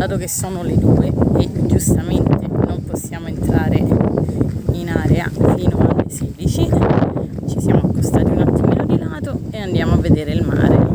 dato che sono le 2 e giustamente non possiamo entrare in area fino alle 16, ci siamo accostati un attimino di lato e andiamo a vedere il mare.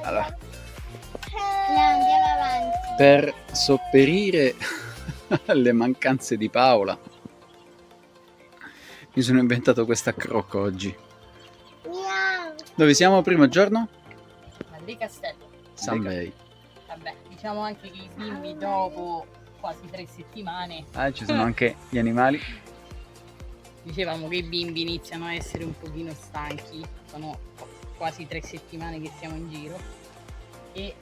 Allora, andiamo avanti. Per sopperire alle mancanze di Paola, mi sono inventato questa crocca oggi. Dove siamo primo giorno? Alle Castello. San Bei. Vabbè, diciamo anche che i bimbi dopo quasi 3 settimane Ci sono anche gli animali. dicevamo che i bimbi iniziano a essere un pochino stanchi, sono quasi 3 settimane che siamo in giro e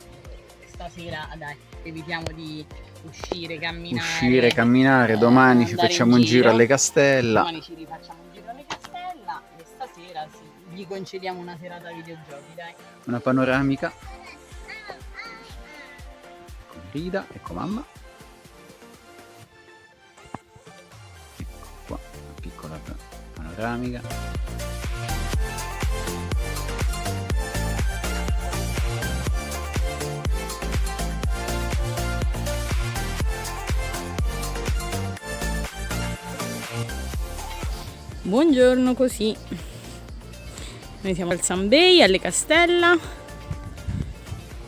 stasera dai, evitiamo di uscire, camminare, domani ci andare facciamo in un giro alle Castella. Domani ci rifacciamo un giro alle Castella e stasera sì, gli concediamo una serata videogiochi, dai. Una panoramica. Con Rida, ecco mamma. Ecco qua, una piccola panoramica. Buongiorno, così noi siamo al San Bei, alle Castella.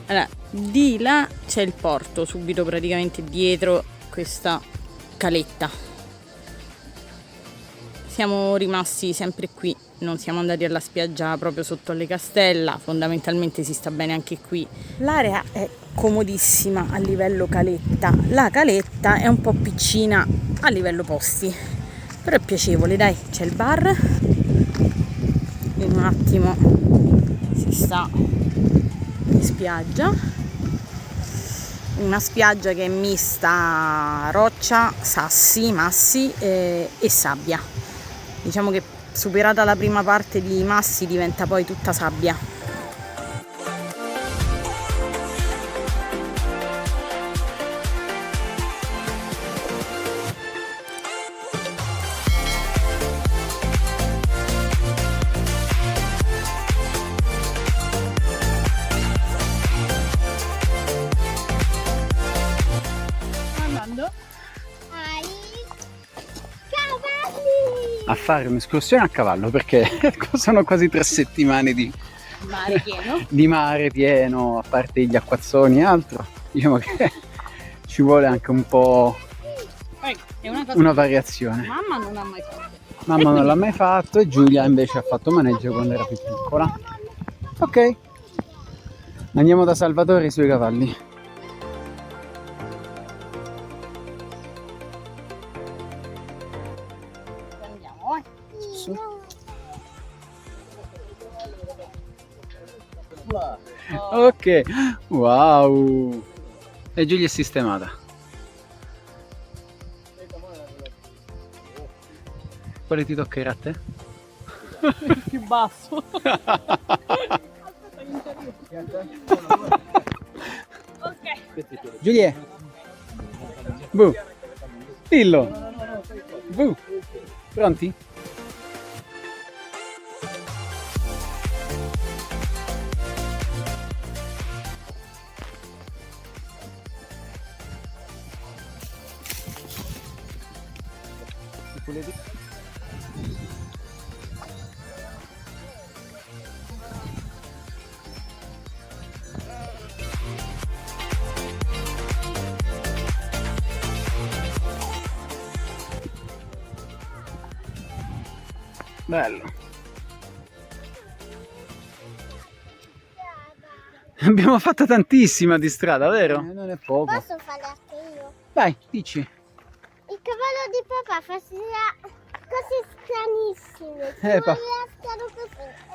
Allora, di là c'è il porto, subito praticamente dietro questa caletta. Siamo rimasti sempre qui, non siamo andati alla spiaggia proprio sotto alle Castella, fondamentalmente si sta bene anche qui. L'area è comodissima a livello caletta, la caletta è un po' piccina a livello posti. Però è piacevole, dai, c'è il bar, in un attimo si sta in spiaggia, una spiaggia che è mista roccia, sassi, massi e sabbia. Diciamo che superata la prima parte di massi diventa poi tutta sabbia. A fare un'escursione a cavallo perché sono quasi 3 settimane di Mare pieno. Di mare pieno, a parte gli acquazzoni e altro. Diciamo che ci vuole anche un po' una variazione. Mamma non ha mai fatto. Mamma non l'ha mai fatto e Giulia invece ha fatto maneggio quando era più piccola. Ok, andiamo da Salvatore sui cavalli. Andiamo, Su. Ok, wow. E Giulia è sistemata. Quale ti toccherà a te? Il più basso. Ok. Giulia. Bu. Dillo. Bu. Pronti? Bello. Abbiamo fatto tantissima di strada, vero? Non è poco. Posso fare anche io? Vai, dici. Il cavallo di papà faceva cose stranissime.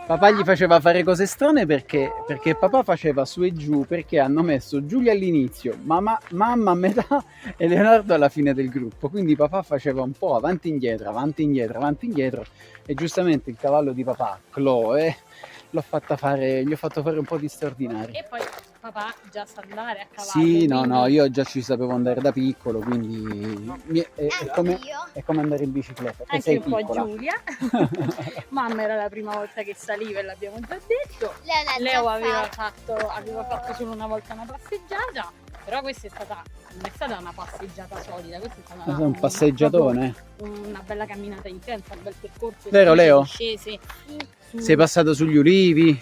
Papà gli faceva fare cose strane perché papà faceva su e giù, perché hanno messo Giulia all'inizio, mamma a metà e Leonardo alla fine del gruppo. Quindi papà faceva un po' avanti e indietro, avanti e indietro, avanti e indietro, e giustamente il cavallo di papà, Chloe, gli ho fatto fare un po' di straordinari. E poi papà già sa andare a cavallo. Sì, no, quindi- io già ci sapevo andare da piccolo, quindi è come andare in bicicletta. Te Anche sei un po' piccola. Giulia. Mamma era la prima volta che saliva e l'abbiamo già detto. Leo Leo aveva fatto solo una volta una passeggiata, però questa non è stata una passeggiata solida, questa è stata Un passeggiatone. proprio una bella camminata intensa, un bel percorso. Vero, Leo? Scese, Sei passato sugli ulivi,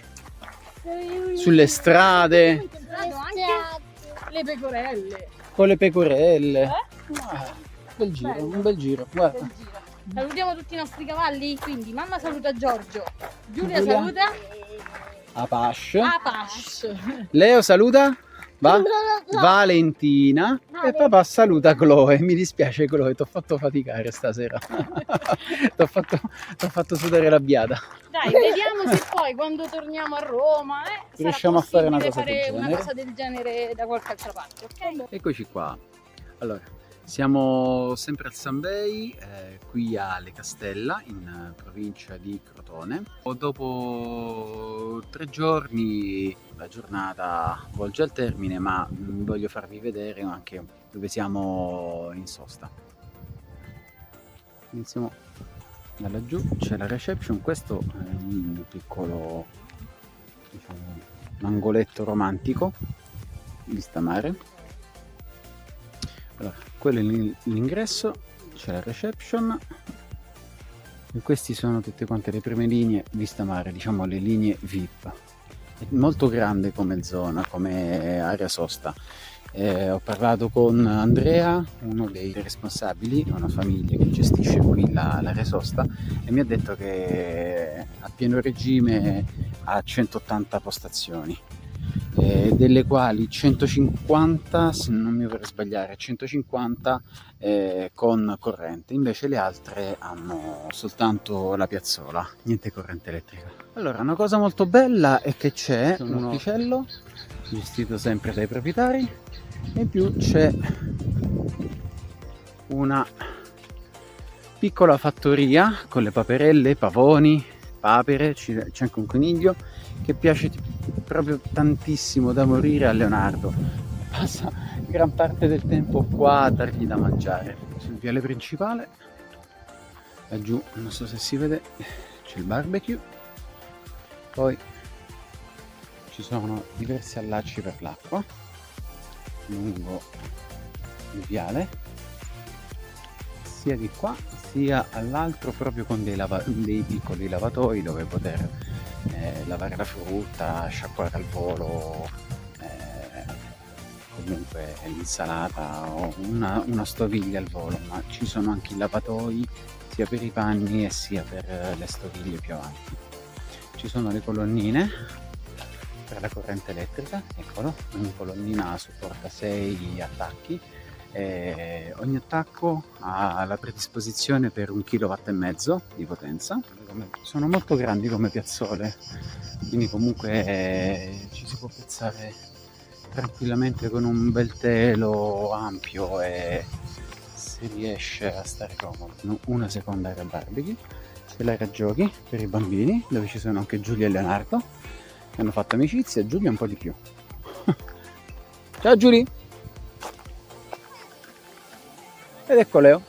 sulle strade, Abbiamo incontrato anche le pecorelle. con le pecorelle. Ah, Bel giro, bello. un bel giro. Guarda. Bel giro. Salutiamo tutti i nostri cavalli, quindi mamma saluta Giorgio, Giulia Giulia. saluta Apache. Apache. Leo saluta Non lo so. Valentina. E Vale. papà saluta Chloe. Mi dispiace Chloe, ti ho fatto faticare stasera. Ti ho fatto sudare la biada. Dai, vediamo se poi quando torniamo a Roma sarà Riusciamo a fare una possibile cosa del fare una genere. cosa del genere da qualche altra parte, ok? Eccoci qua. Allora, siamo sempre al Sanbei, qui a Le Castella, in provincia di Crotone. Dopo 3 giorni la giornata volge al termine, ma voglio farvi vedere anche dove siamo in sosta. Iniziamo da laggiù, c'è la reception. Questo è un piccolo, diciamo, un angoletto romantico, vista mare. Allora, quello è l'ingresso, c'è la reception e questi sono tutte quante le prime linee vista mare, diciamo le linee VIP. È molto grande come zona, come area sosta. Ho parlato con Andrea, uno dei responsabili di una famiglia che gestisce qui l'area sosta, e mi ha detto che a pieno regime ha 180 postazioni. Delle quali 150, se non mi vorrei sbagliare, 150 con corrente, invece le altre hanno soltanto la piazzola, niente corrente elettrica. Allora, una cosa molto bella è che c'è un orticello gestito sempre dai proprietari, e in più c'è una piccola fattoria con le paperelle, pavoni, papere, c'è anche un coniglio che piace proprio tantissimo da morire a Leonardo. Passa gran parte del tempo qua a dargli da mangiare. Sul viale principale, laggiù, non so se si vede, c'è il barbecue, poi ci sono diversi allacci per l'acqua lungo il viale, sia di qua sia all'altro, proprio con dei piccoli lavatoi dove poter lavare la frutta, sciacquare al volo, comunque l'insalata o una stoviglia al volo, ma ci sono anche i lavatoi sia per i panni e sia per le stoviglie più avanti. Ci sono le colonnine per la corrente elettrica, eccolo, ogni colonnina supporta 6 attacchi. Ogni attacco ha la predisposizione per 1,5 kW di potenza. Sono molto grandi come piazzole, quindi comunque ci si può piazzare tranquillamente con un bel telo ampio e si riesce a stare comodo. Una seconda area barbecue, c'è l'area giochi per i bambini dove ci sono anche Giulia e Leonardo che hanno fatto amicizia, Giulia un po' di più. Ciao Giulia! Ed ecco Leo,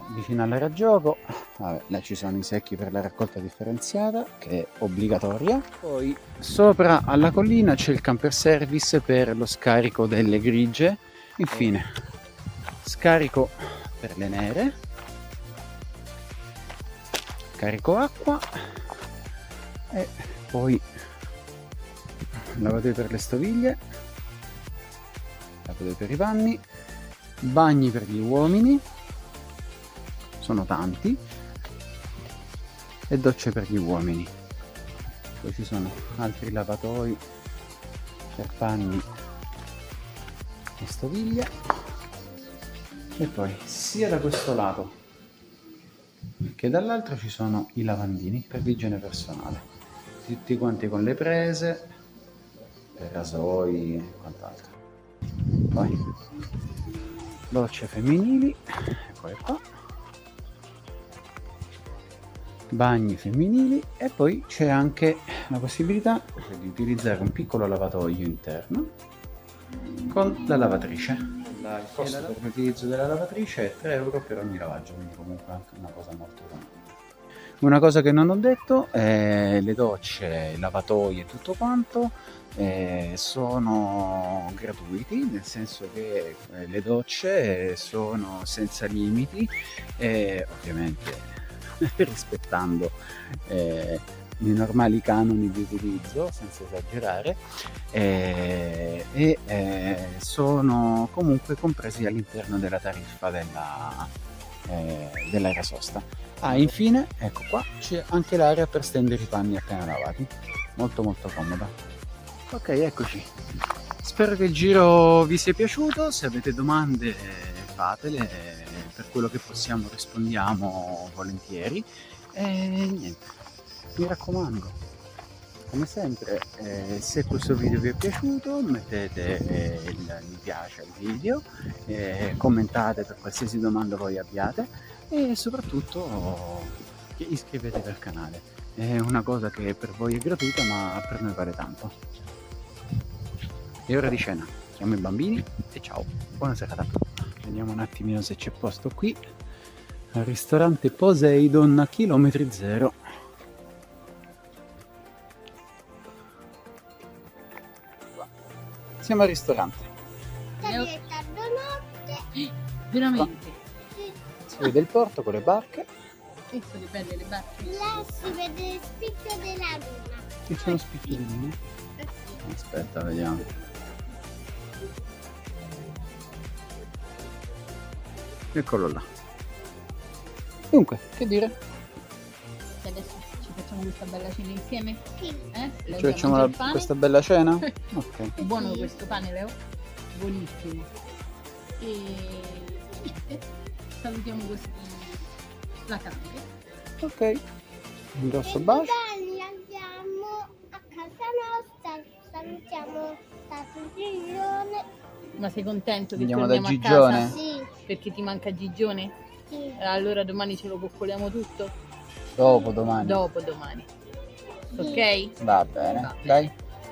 vicino all'area gioco. Vabbè, là ci sono i secchi per la raccolta differenziata, che è obbligatoria. Poi sopra alla collina c'è il camper service per lo scarico delle grigie. Infine, scarico per le nere, carico acqua e poi lavatoio per le stoviglie, lavatoio per i panni, bagni per gli uomini, sono tanti, e docce per gli uomini. Poi ci sono altri lavatoi per panni e stoviglie, e poi sia da questo lato che dall'altro ci sono i lavandini per l'igiene personale, tutti quanti con le prese per rasoi e quant'altro. Poi docce femminili, eccole qua, bagni femminili, e poi c'è anche la possibilità di utilizzare un piccolo lavatoio interno con la lavatrice. Il costo per l'utilizzo della lavatrice è 3 euro per ogni lavaggio, quindi comunque anche una cosa molto economica. Una cosa che non ho detto è le docce, i lavatoi e tutto quanto sono gratuiti, nel senso che le docce sono senza limiti, ovviamente rispettando i normali canoni di utilizzo, senza esagerare, sono comunque compresi all'interno della tariffa dell'area sosta. Infine, ecco qua, c'è anche l'area per stendere i panni appena lavati, molto molto comoda. Ok, eccoci. Spero che il giro vi sia piaciuto. Se avete domande fatele, per quello che possiamo rispondiamo volentieri. E niente, mi raccomando, come sempre, se questo video vi è piaciuto mettete il mi piace al video, commentate per qualsiasi domanda voi abbiate, e soprattutto iscrivetevi al canale. È una cosa che per voi è gratuita, ma per noi vale tanto. È ora di cena, chiamo i bambini e ciao, buona serata a tutti. Vediamo un attimino se c'è posto qui al ristorante Poseidon a chilometri zero. Siamo al ristorante. È tardonotte. Veramente? Si vede il porto con le barche. E sono belle le barche. Là si vede il spicchio della luna. Qui c'è uno spicchio di luna. Aspetta, vediamo. Eccolo là. Dunque, che dire? Adesso ci facciamo questa bella cena insieme? Sì. Leo Ci facciamo questa bella cena? Ok. È buono questo pane, Leo? Buonissimo. E niente, salutiamo così la camera. Ok. Un grosso bacio. Domani andiamo a casa nostra. Salutiamo Tato Giglione. Ma sei contento che Andiamo da torniamo a Gigione? casa? Sì, Perché ti manca Gigione? sì. Allora domani ce lo coccoliamo tutto? Dopo domani. Dopo domani. Ok? Va bene. Va bene. Dai.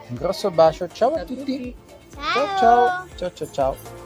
Un grosso bacio. Ciao a tutti. Ciao. Ciao ciao. Ciao ciao ciao.